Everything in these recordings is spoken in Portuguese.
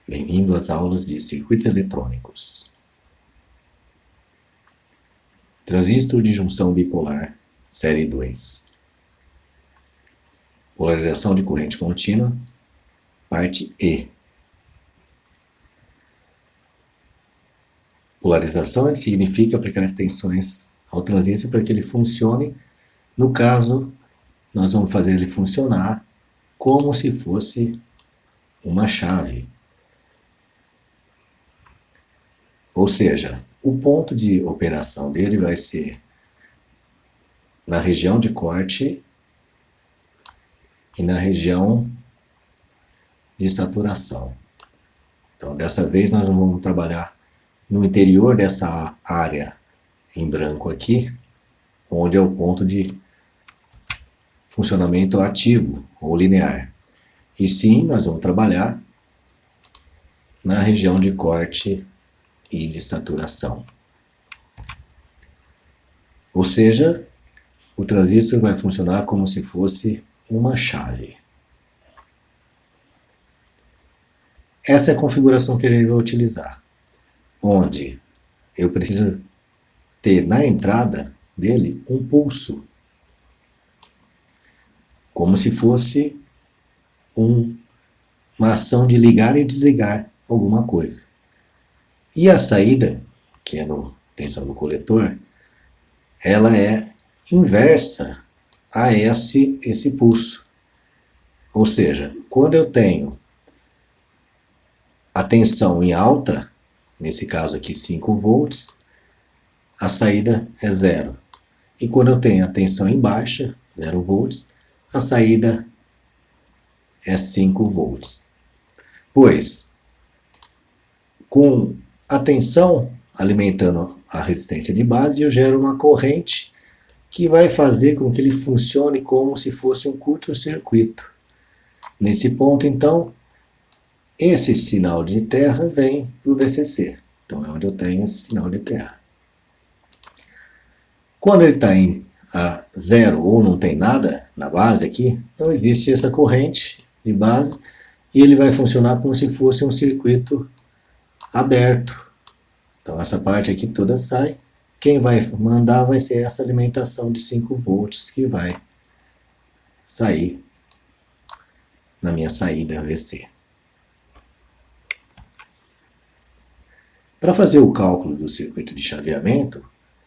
Bem-vindo às aulas de circuitos eletrônicos. Transistor de junção bipolar, série 2. Polarização de corrente contínua, parte E. Polarização significa aplicar as tensões ao transistor para que ele funcione. No caso, nós vamos fazer ele funcionar como se fosse uma chave. Ou seja, o ponto de operação dele vai ser na região de corte e na região de saturação. Então, dessa vez nós vamos trabalhar no interior dessa área em branco aqui, onde é o ponto de funcionamento ativo ou linear. E sim, nós vamos trabalhar na região de corte e de saturação. Ou seja, o transistor vai funcionar como se fosse uma chave. Essa é a configuração que a gente vai utilizar, onde eu preciso ter na entrada dele um pulso, como se fosse uma ação de ligar e desligar alguma coisa. E a saída, que é a tensão do coletor, ela é inversa a esse pulso. Ou seja, quando eu tenho a tensão em alta, nesse caso aqui 5 volts, a saída é 0. E quando eu tenho a tensão em baixa, 0 volts, a saída é 5 volts. Pois, com a tensão alimentando a resistência de base, eu gero uma corrente que vai fazer com que ele funcione como se fosse um curto-circuito. Nesse ponto, então, esse sinal de terra vem para o VCC. Então, é onde eu tenho esse sinal de terra. Quando ele está em zero ou não tem nada na base aqui, não existe essa corrente de base e ele vai funcionar como se fosse um circuito aberto. Então, essa parte aqui toda sai. Quem vai mandar vai ser essa alimentação de 5 volts que vai sair na minha saída VC. Para fazer o cálculo do circuito de chaveamento,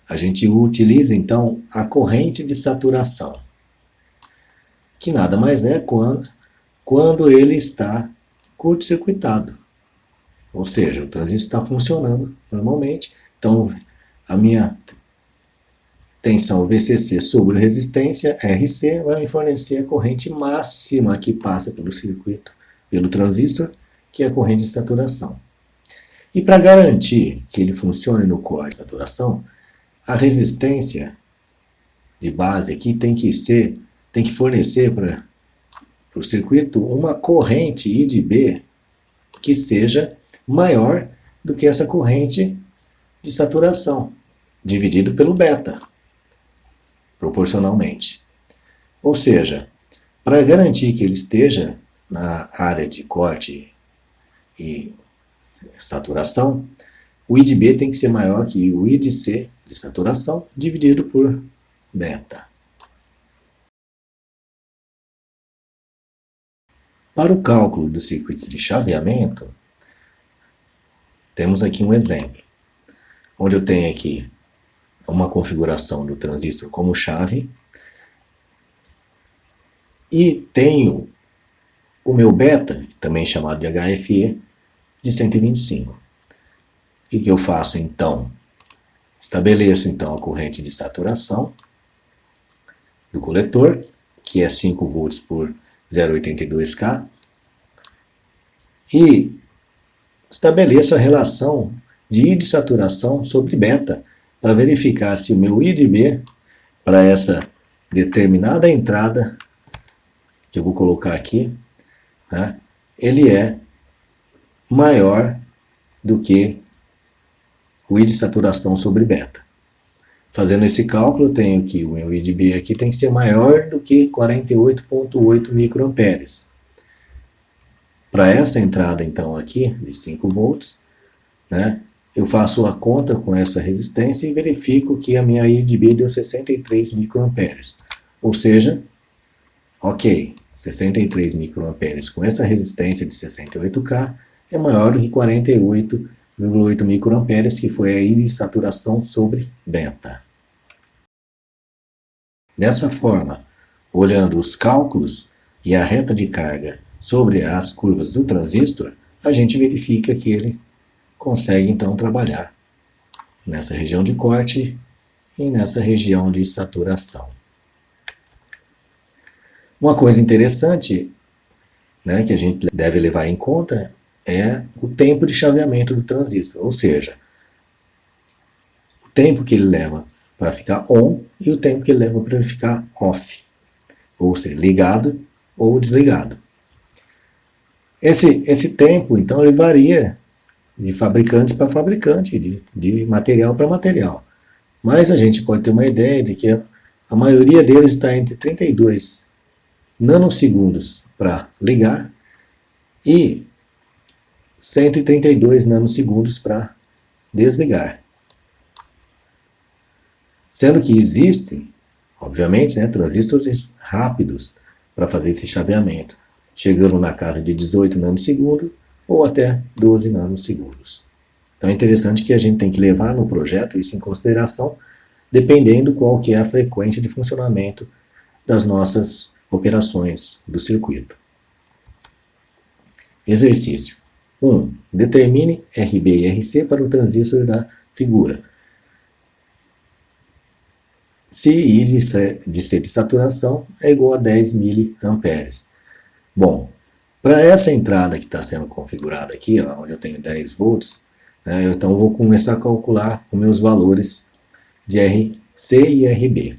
a gente utiliza então a corrente de saturação, que nada mais é quando ele está curto-circuitado. Ou seja, o transistor está funcionando normalmente, então a minha tensão VCC sobre resistência RC vai me fornecer a corrente máxima que passa pelo circuito, pelo transistor, que é a corrente de saturação. E para garantir que ele funcione no corte de saturação, a resistência de base aqui tem que fornecer para o circuito uma corrente I de B que seja maior do que essa corrente de saturação, dividido pelo beta, proporcionalmente. Ou seja, para garantir que ele esteja na área de corte e saturação, o I de B tem que ser maior que o I de C de saturação, dividido por beta. Para o cálculo do circuito de chaveamento, temos aqui um exemplo, onde eu tenho aqui uma configuração do transistor como chave e tenho o meu beta, também chamado de HFE, de 125. O que eu faço então? Estabeleço então a corrente de saturação do coletor, que é 5 volts por 0,82K, e estabeleço a relação de I de saturação sobre beta para verificar se o meu I de B para essa determinada entrada que eu vou colocar aqui, né, ele é maior do que o I de saturação sobre beta. Fazendo esse cálculo, eu tenho que o meu I de B aqui tem que ser maior do que 48,8 microamperes. Para essa entrada, então, aqui, de 5 volts, né, eu faço a conta com essa resistência e verifico que a minha I de B deu 63 microamperes. Ou seja, ok, 63 microamperes com essa resistência de 68K é maior do que 48,8 microamperes, que foi a I de saturação sobre beta. Dessa forma, olhando os cálculos e a reta de carga sobre as curvas do transistor, a gente verifica que ele consegue então trabalhar nessa região de corte e nessa região de saturação. Uma coisa interessante, né, que a gente deve levar em conta é o tempo de chaveamento do transistor, ou seja, o tempo que ele leva para ficar on e o tempo que ele leva para ficar off, ou seja, ligado ou desligado. Esse tempo, então, ele varia de fabricante para fabricante, de material para material. Mas a gente pode ter uma ideia de que a maioria deles está entre 32 nanosegundos para ligar e 132 nanosegundos para desligar. Sendo que existem, obviamente, né, transistores rápidos para fazer esse chaveamento, chegando na casa de 18 nanosegundos ou até 12 nanosegundos. Então é interessante que a gente tem que levar no projeto isso em consideração, dependendo qual que é a frequência de funcionamento das nossas operações do circuito. Exercício 1. Determine RB e RC para o transistor da figura. Se I de C de saturação é igual a 10 mA. Bom, para essa entrada que está sendo configurada aqui, ó, onde eu tenho 10 volts, né, então eu vou começar a calcular os meus valores de RC e RB.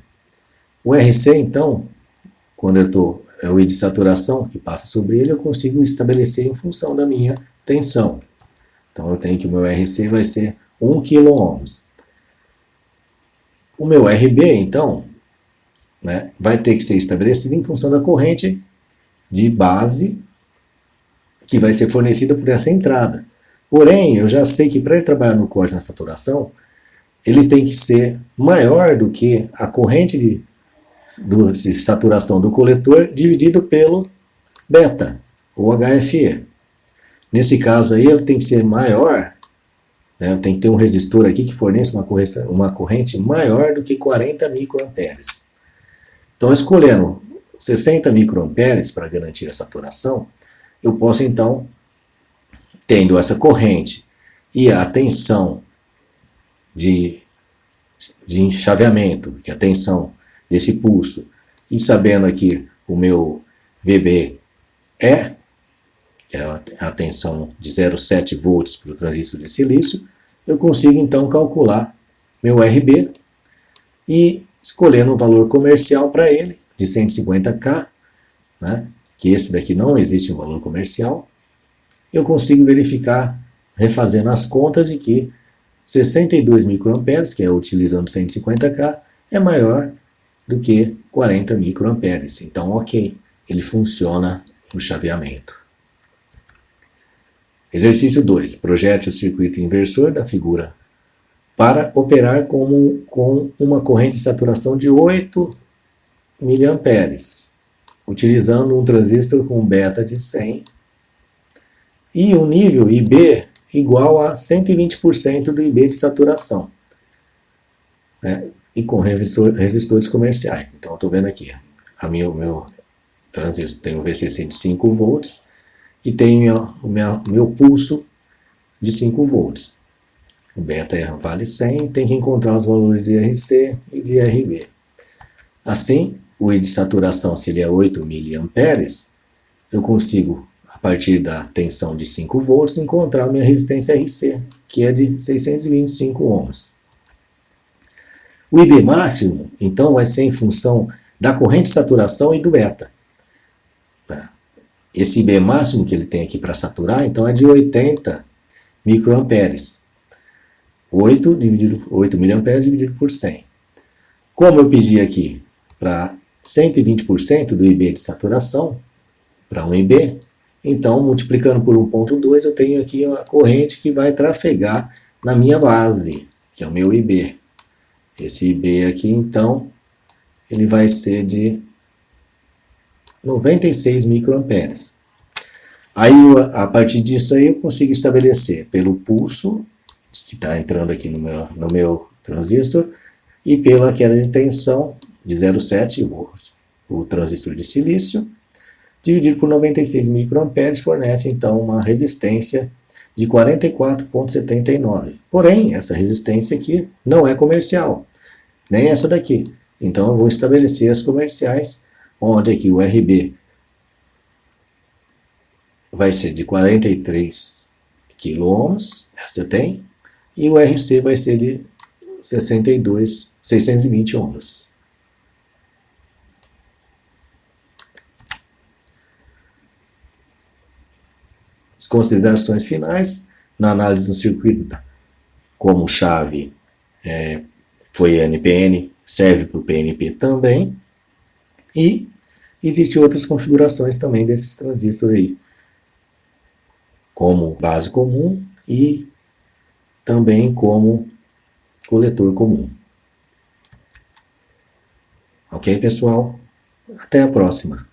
O RC, então, quando é o I de saturação que passa sobre ele, eu consigo estabelecer em função da minha tensão. Então eu tenho que o meu RC vai ser 1 kΩ. O meu RB, então, né, vai ter que ser estabelecido em função da corrente de base que vai ser fornecida por essa entrada. Porém, eu já sei que para ele trabalhar no corte na saturação, ele tem que ser maior do que a corrente de saturação do coletor dividido pelo beta, ou HFE. Nesse caso aí, ele tem que ser maior, né, tem que ter um resistor aqui que forneça uma corrente maior do que 40 microamperes. Então, escolhendo 60 microamperes para garantir a saturação, eu posso então, tendo essa corrente e a tensão de enchaveamento, que é a tensão desse pulso, e sabendo aqui o meu VB que é a tensão de 0,7 volts para o transistor de silício, eu consigo então calcular meu RB e escolhendo um valor comercial para ele, de 150K, né, que esse daqui não existe um valor comercial, eu consigo verificar, refazendo as contas, de que 62 microamperes, que é utilizando 150K, é maior do que 40 microamperes. Então, ok, ele funciona no chaveamento. Exercício 2. Projete o circuito inversor da figura para operar com uma corrente de saturação de 8 mA, utilizando um transistor com beta de 100 e um nível IB igual a 120% do IB de saturação, né, e com resistores comerciais. Então, eu estou vendo aqui, o meu transistor tem um VCC de 5 volts e tem o meu pulso de 5 volts. O beta vale 100, tem que encontrar os valores de RC e de RB. Assim, o I de saturação, se ele é 8 mA, eu consigo, a partir da tensão de 5 volts, encontrar a minha resistência RC, que é de 625 ohms. O IB máximo, então, vai ser em função da corrente de saturação e do beta. Esse IB máximo que ele tem aqui para saturar, então, é de 80 microamperes. 8 mA dividido por 100. Como eu pedi aqui para 120% do IB de saturação, para 1 IB, Então, multiplicando por 1.2, eu tenho aqui a corrente que vai trafegar na minha base, que é o meu IB. Esse IB aqui, então, ele vai ser de 96 microamperes. Aí, a partir disso aí, eu consigo estabelecer pelo pulso, que está entrando aqui no meu transistor, e pela queda de tensão de 0,7, o transistor de silício, dividido por 96 microamperes, fornece então uma resistência de 44,79. Porém, essa resistência aqui não é comercial, nem essa daqui. Então eu vou estabelecer as comerciais, onde aqui o RB vai ser de 43 kΩ, essa tem, e o RC vai ser de 620 ohms. As considerações finais, na análise do circuito, como chave foi NPN, serve para o PNP também, e existem outras configurações também desses transistores aí, como base comum e também como coletor comum. Ok, pessoal? Até a próxima.